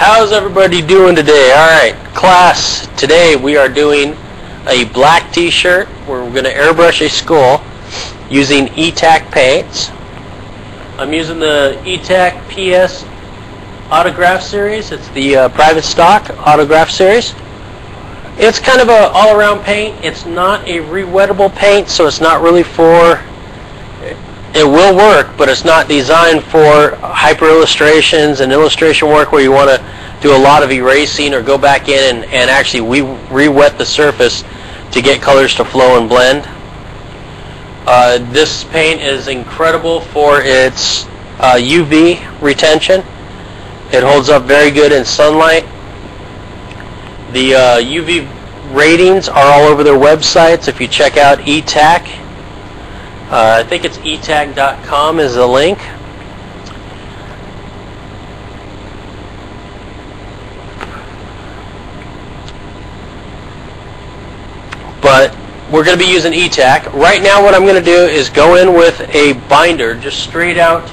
How's everybody doing today? Alright, class, today we are doing a black t-shirt where we're going to airbrush a skull using E-Tac paints. I'm using the E-Tac PS Autograph series. It's the private stock autograph series. It's kind of an all-around paint. It's not a re-wettable paint, so it's not really for... It will work, but it's not designed for hyper illustrations and illustration work where you want to do a lot of erasing or go back in and actually re-wet the surface to get colors to flow and blend. This paint is incredible for its UV retention. It holds up very good in sunlight. The UV ratings are all over their websites. If you check out E-Tac, I think it's etac.com is the link. But we're going to be using E-Tac. Right now what I'm going to do is go in with a binder, just straight out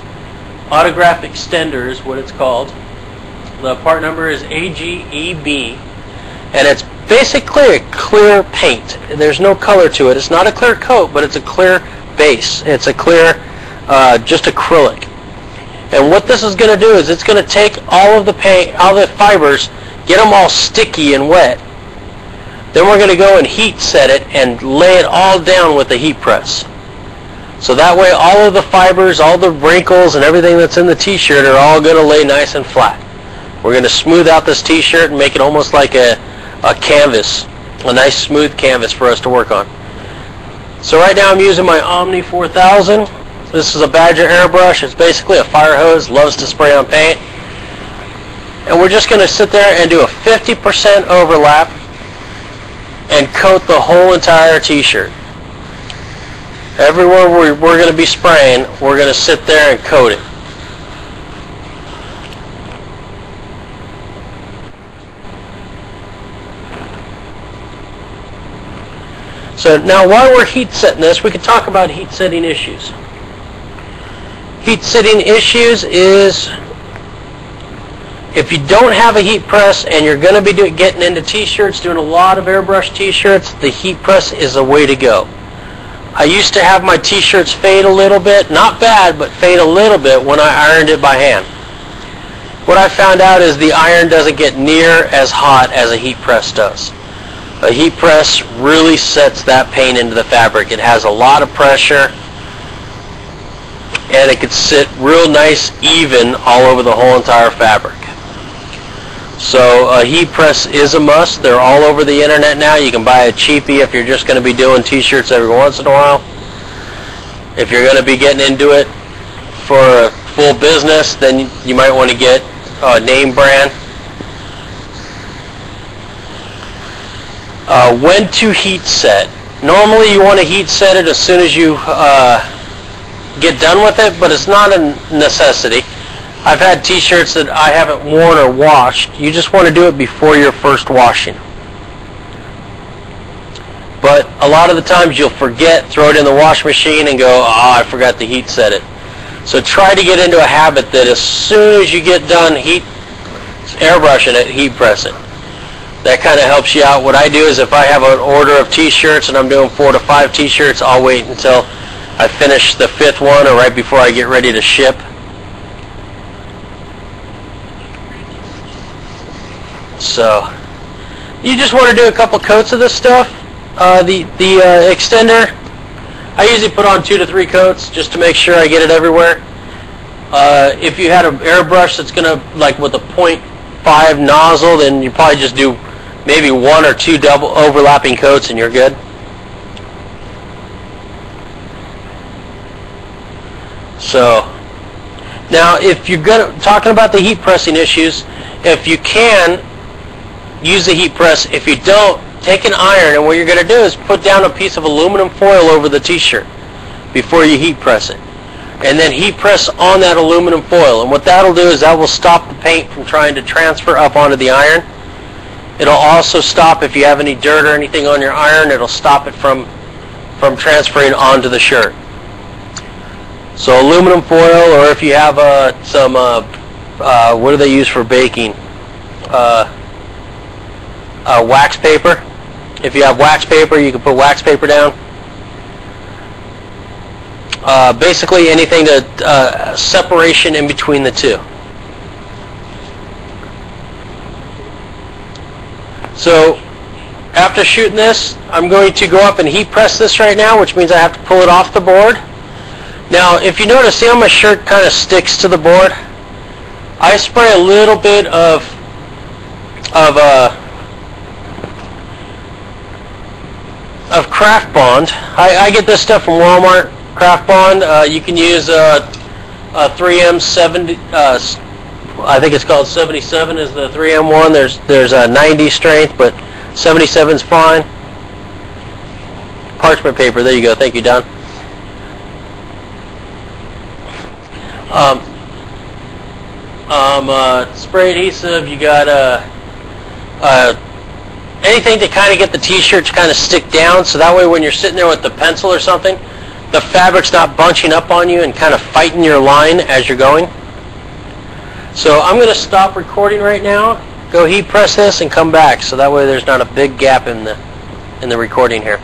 autograph extender is what it's called. The part number is AGEB, and it's basically a clear paint. There's no color to it. It's not a clear coat, but it's a clear base. It's a clear, just acrylic. And what this is going to do is it's going to take all of the paint, all the fibers, get them all sticky and wet. Then we're going to go and heat set it and lay it all down with the heat press. So that way all of the fibers, all the wrinkles and everything that's in the t-shirt are all going to lay nice and flat. We're going to smooth out this t-shirt and make it almost like a canvas, a nice smooth canvas for us to work on. So right now I'm using my Omni 4000. This is a Badger airbrush. It's basically a fire hose, loves to spray on paint. And we're just going to sit there and do a 50% overlap and coat the whole entire t-shirt. Everywhere we're going to be spraying, we're going to sit there and coat it. So now while we're heat setting this, we can talk about heat setting issues. Heat setting issues is if you don't have a heat press and you're going to be getting into t-shirts, doing a lot of airbrush t-shirts, the heat press is the way to go. I used to have my t-shirts fade a little bit, not bad, but fade a little bit when I ironed it by hand. What I found out is the iron doesn't get near as hot as a heat press does. A heat press really sets that paint into the fabric. It has a lot of pressure and it could sit real nice even all over the whole entire fabric. So a heat press is a must. They're all over the internet now. You can buy a cheapie if you're just going to be doing t-shirts every once in a while. If you're going to be getting into it for a full business, then you might want to get a name brand. When to heat set. Normally you want to heat set it as soon as you get done with it, but it's not a necessity. I've had t-shirts that I haven't worn or washed. You just want to do it before your first washing. But a lot of the times you'll forget, throw it in the wash machine and go, oh, I forgot to heat set it. So try to get into a habit that as soon as you get done airbrushing it, heat press it. That kind of helps you out. What I do is if I have an order of t-shirts and I'm doing 4 to 5 t-shirts, I'll wait until I finish the 5th one or right before I get ready to ship. So you just want to do a couple coats of this stuff. The extender, I usually put on 2 to 3 coats just to make sure I get it everywhere. If you had an airbrush that's going to, like with a 0.5 nozzle, then you probably just do maybe 1 or 2 double overlapping coats and you're good. So now if you're talking about the heat pressing issues, if you can, use the heat press. If you don't, take an iron, and what you're going to do is put down a piece of aluminum foil over the t-shirt before you heat press it. And then heat press on that aluminum foil. And what that'll do is that will stop the paint from trying to transfer up onto the iron. It'll also stop if you have any dirt or anything on your iron, it'll stop it from transferring onto the shirt. So aluminum foil, or if you have some, what do they use for baking? wax paper. If you have wax paper, you can put wax paper down. Basically anything to separation in between the two. So after shooting this, I'm going to go up and heat press this right now, which means I have to pull it off the board. Now, if you notice, see how my shirt kind of sticks to the board? I spray a little bit of Craft Bond. I get this stuff from Walmart. Craft Bond. You can use a 3M 70. I think it's called 77 is the 3M one. There's a 90 strength, but 77 is fine. Parchment paper. There you go. Thank you, Don. Spray adhesive. You got anything to kind of get the t-shirt to kind of stick down, so that way when you're sitting there with the pencil or something, the fabric's not bunching up on you and kind of fighting your line as you're going. So I'm going to stop recording right now, go heat press this, and come back, so that way there's not a big gap in the recording here.